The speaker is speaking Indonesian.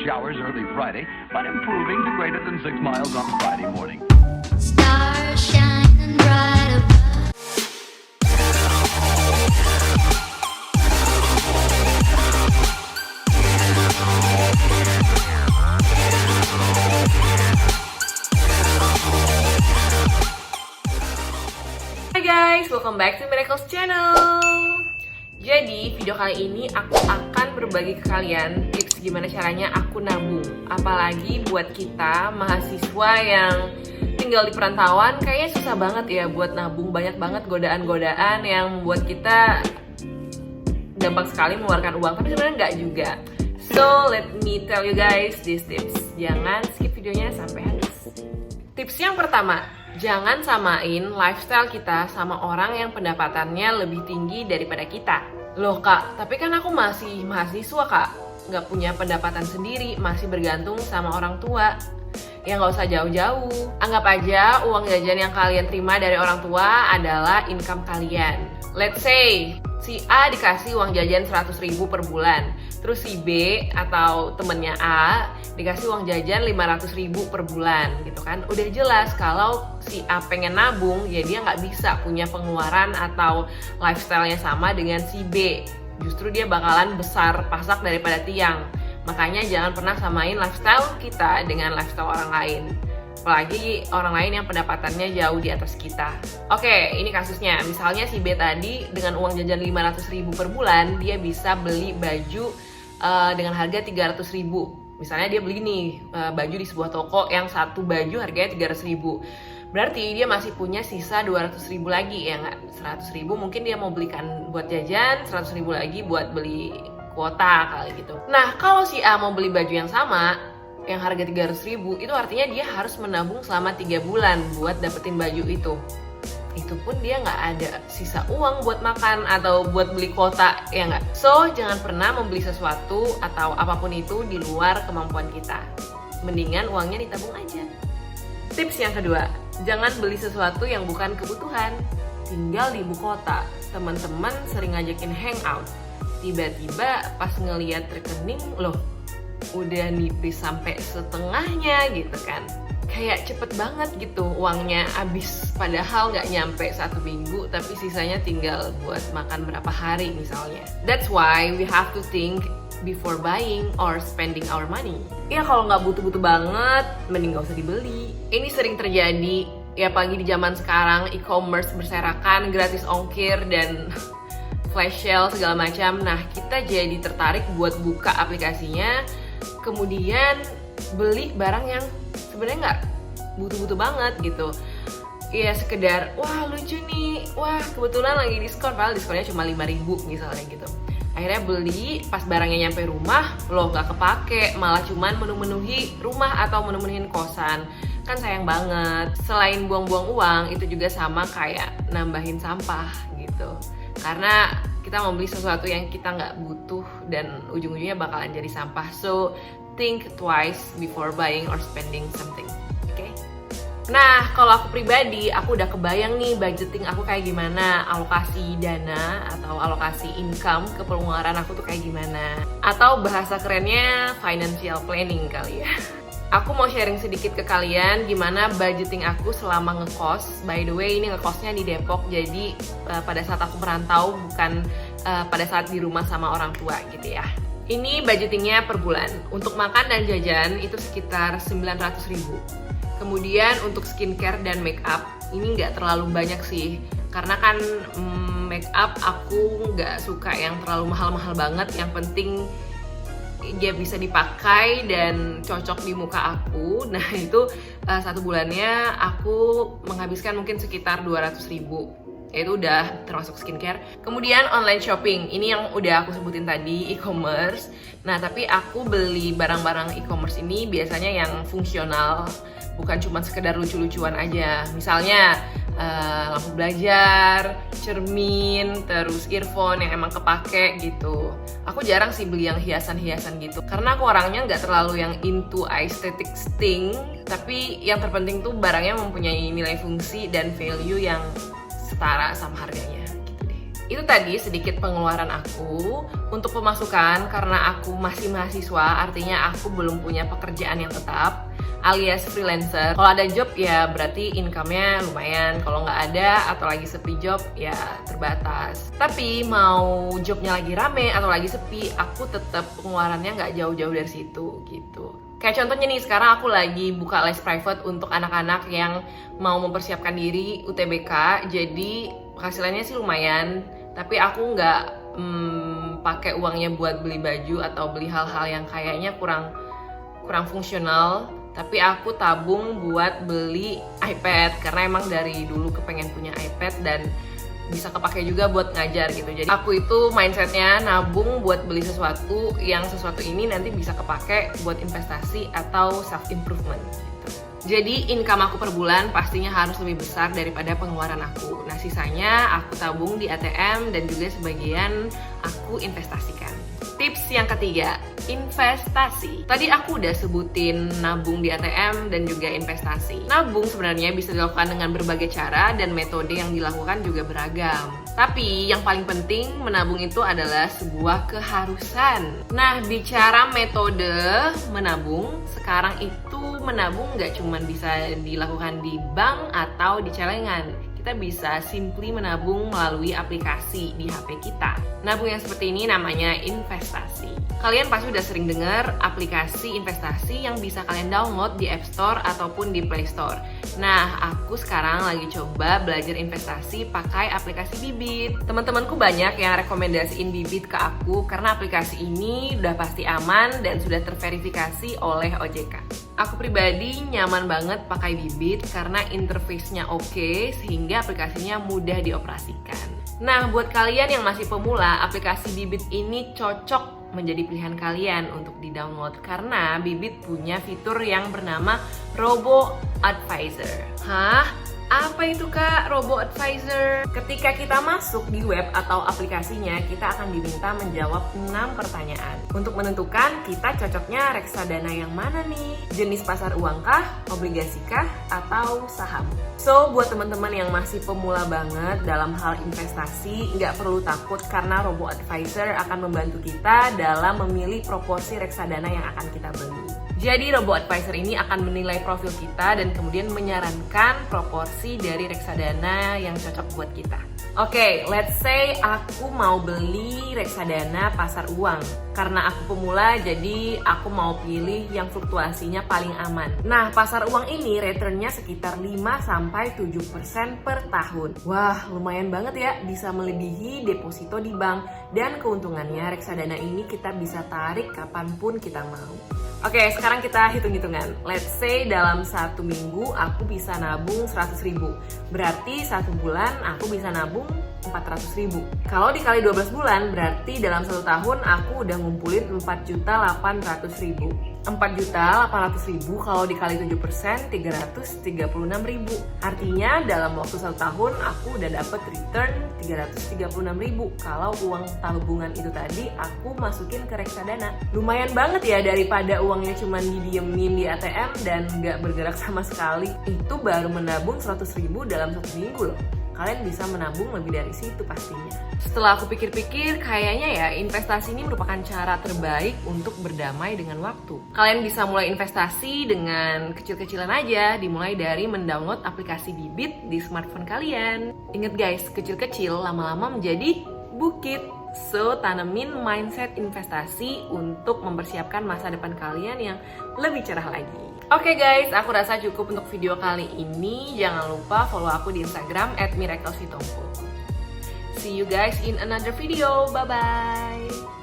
showers early Friday, but improving to greater than 6 miles on Friday morning. Stars shining bright above. Hai guys, welcome back to Miracles Channel. Jadi video kali ini aku akan berbagi ke kalian tips gimana caranya aku nabung. Apalagi buat kita mahasiswa yang tinggal di perantauan, kayaknya susah banget ya buat nabung. Banyak banget godaan-godaan yang membuat kita gampang sekali mengeluarkan uang, tapi sebenarnya nggak juga. So let me tell you guys these tips. Jangan skip videonya sampai habis. Tips yang pertama, jangan samain lifestyle kita sama orang yang pendapatannya lebih tinggi daripada kita. Loh kak, tapi kan aku masih mahasiswa kak, nggak punya pendapatan sendiri, masih bergantung sama orang tua. Ya nggak usah jauh-jauh, anggap aja uang jajan yang kalian terima dari orang tua adalah income kalian. Let's say, si A dikasih uang jajan 100.000 per bulan, terus si B atau temennya A dikasih uang jajan 500.000 per bulan gitu kan. Udah jelas kalau si A pengen nabung, ya dia nggak bisa punya pengeluaran atau lifestyle-nya sama dengan si B. Justru dia bakalan besar pasak daripada tiang. Makanya jangan pernah samain lifestyle kita dengan lifestyle orang lain, apalagi orang lain yang pendapatannya jauh di atas kita. Oke, ini kasusnya. Misalnya si B tadi dengan uang jajan 500.000 per bulan, dia bisa beli baju dengan harga 300.000. Misalnya dia beli nih baju di sebuah toko yang satu baju harganya 300.000. Berarti dia masih punya sisa 200.000 lagi, ya nggak? 100.000 mungkin dia mau belikan buat jajan, 100.000 lagi buat beli kuota kali gitu. Nah, kalau si A mau beli baju yang sama, yang harga 300.000, itu artinya dia harus menabung selama 3 bulan buat dapetin baju itu. Itu pun dia nggak ada sisa uang buat makan atau buat beli kuota, ya nggak? So, jangan pernah membeli sesuatu atau apapun itu di luar kemampuan kita. Mendingan uangnya ditabung aja. Tips yang kedua, jangan beli sesuatu yang bukan kebutuhan. Tinggal di ibu kota, teman-teman sering ngajakin hangout. Tiba-tiba pas ngeliat rekening, loh udah nipis sampai setengahnya gitu kan. Kayak cepet banget gitu uangnya habis, padahal nggak nyampe 1 minggu tapi sisanya tinggal buat makan berapa hari misalnya. That's why we have to think before buying or spending our money. Ya kalau nggak butuh-butuh banget, mending nggak usah dibeli. Ini sering terjadi ya, pagi di zaman sekarang e-commerce berserakan, gratis ongkir dan flash sale segala macam. Nah, kita jadi tertarik buat buka aplikasinya, kemudian beli barang yang sebenarnya nggak butuh-butuh banget gitu. Ya sekedar, wah lucu nih, wah kebetulan lagi diskon, padahal diskonnya cuma 5.000 misalnya gitu. Akhirnya beli, pas barangnya nyampe rumah, loh nggak kepake, malah cuman menu-menuhi rumah atau menu-menuhin kosan. Kan sayang banget. Selain buang-buang uang, itu juga sama kayak nambahin sampah gitu. Karena kita membeli sesuatu yang kita nggak butuh dan ujung-ujungnya bakalan jadi sampah. So, think twice before buying or spending something. Oke? Nah, kalau aku pribadi, aku udah kebayang nih budgeting aku kayak gimana, alokasi dana atau alokasi income ke pengeluaran aku tuh kayak gimana. Atau bahasa kerennya financial planning kali ya. Aku mau sharing sedikit ke kalian gimana budgeting aku selama ngekos. By the way, ini ngekosnya di Depok, jadi pada saat aku merantau, bukan pada saat di rumah sama orang tua gitu ya. Ini budgetingnya per bulan. Untuk makan dan jajan itu sekitar 900.000. Kemudian untuk skincare dan make up, ini nggak terlalu banyak sih. Karena kan make up aku nggak suka yang terlalu mahal-mahal banget. Yang penting dia bisa dipakai dan cocok di muka aku. Nah itu satu bulannya aku menghabiskan mungkin sekitar 200.000. Itu udah termasuk skincare. Kemudian online shopping, ini yang udah aku sebutin tadi, e-commerce. Nah tapi aku beli barang-barang e-commerce ini biasanya yang fungsional, bukan cuma sekedar lucu-lucuan aja. Misalnya lampu belajar, cermin, terus earphone yang emang kepake gitu. Aku jarang sih beli yang hiasan-hiasan gitu, karena aku orangnya nggak terlalu yang into aesthetic thing. Tapi yang terpenting tuh barangnya mempunyai nilai fungsi dan value yang setara sama harganya gitu deh. Itu tadi sedikit pengeluaran aku. Untuk pemasukan, karena aku masih mahasiswa, artinya aku belum punya pekerjaan yang tetap, alias freelancer. Kalau ada job ya berarti income-nya lumayan. Kalau nggak ada atau lagi sepi job ya terbatas. Tapi mau jobnya lagi rame atau lagi sepi, aku tetap pengeluarannya nggak jauh-jauh dari situ gitu. Kayak contohnya nih, sekarang aku lagi buka les private untuk anak-anak yang mau mempersiapkan diri UTBK. Jadi penghasilannya sih lumayan, tapi aku nggak pakai uangnya buat beli baju atau beli hal-hal yang kayaknya kurang fungsional. Tapi aku tabung buat beli iPad karena emang dari dulu kepengen punya iPad dan bisa kepake juga buat ngajar gitu. Jadi aku itu mindsetnya nabung buat beli sesuatu yang sesuatu ini nanti bisa kepake buat investasi atau self improvement gitu. Jadi income aku per bulan pastinya harus lebih besar daripada pengeluaran aku. Nah sisanya aku tabung di ATM dan juga sebagian aku investasikan. Tips yang ketiga, investasi. Tadi aku udah sebutin nabung di ATM dan juga investasi. Nabung sebenarnya bisa dilakukan dengan berbagai cara dan metode yang dilakukan juga beragam. Tapi yang paling penting menabung itu adalah sebuah keharusan. Nah, bicara metode menabung, sekarang itu menabung nggak cuma bisa dilakukan di bank atau di celengan. Kita bisa simply menabung melalui aplikasi di HP kita. Nabung yang seperti ini namanya investasi. Kalian pasti udah sering dengar aplikasi investasi yang bisa kalian download di App Store ataupun di Play Store. Nah, aku sekarang lagi coba belajar investasi pakai aplikasi Bibit. Teman-temanku banyak yang rekomendasiin Bibit ke aku karena aplikasi ini udah pasti aman dan sudah terverifikasi oleh OJK. Aku pribadi nyaman banget pakai Bibit karena interface-nya oke, sehingga aplikasinya mudah dioperasikan. Nah, buat kalian yang masih pemula, aplikasi Bibit ini cocok menjadi pilihan kalian untuk di-download karena Bibit punya fitur yang bernama Robo Advisor. Hah? Apa itu Kak, Robo Advisor? Ketika kita masuk di web atau aplikasinya, kita akan diminta menjawab 6 pertanyaan untuk menentukan kita cocoknya reksadana yang mana nih? Jenis pasar uang kah, obligasi kah, atau saham? So, buat teman-teman yang masih pemula banget dalam hal investasi, nggak perlu takut karena Robo Advisor akan membantu kita dalam memilih proporsi reksadana yang akan kita beli. Jadi Robo Advisor ini akan menilai profil kita dan kemudian menyarankan proporsi dari reksadana yang cocok buat kita. Oke, let's say aku mau beli reksadana pasar uang. Karena aku pemula, jadi aku mau pilih yang fluktuasinya paling aman. Nah, pasar uang ini returnnya sekitar 5-7% per tahun. Wah, lumayan banget ya, bisa melebihi deposito di bank. Dan keuntungannya reksadana ini kita bisa tarik kapanpun kita mau. Oke, sekarang kita hitung-hitungan. Let's say dalam 1 minggu aku bisa nabung 100.000. Berarti 1 bulan aku bisa nabung 400.000. Kalau dikali 12 bulan, berarti dalam 1 tahun aku udah ngumpulin 4.800.000. 4.800.000 kalau dikali 7%, 336.000. Artinya dalam waktu 1 tahun aku udah dapet return 336.000. Kalau uang tabungan itu tadi aku masukin ke reksadana. Lumayan banget ya daripada uangnya cuma didiemin di ATM dan nggak bergerak sama sekali. Itu baru menabung 100.000 dalam 1 minggu loh. Kalian bisa menabung lebih dari situ pastinya. Setelah aku pikir-pikir, kayaknya ya investasi ini merupakan cara terbaik untuk berdamai dengan waktu. Kalian bisa mulai investasi dengan kecil-kecilan aja, dimulai dari mendownload aplikasi Bibit di smartphone kalian. Ingat guys, kecil-kecil lama-lama menjadi bukit. So, tanemin mindset investasi untuk mempersiapkan masa depan kalian yang lebih cerah lagi. Oke guys, aku rasa cukup untuk video kali ini. Jangan lupa follow aku di Instagram @miraclesvitompo. See you guys in another video. Bye-bye.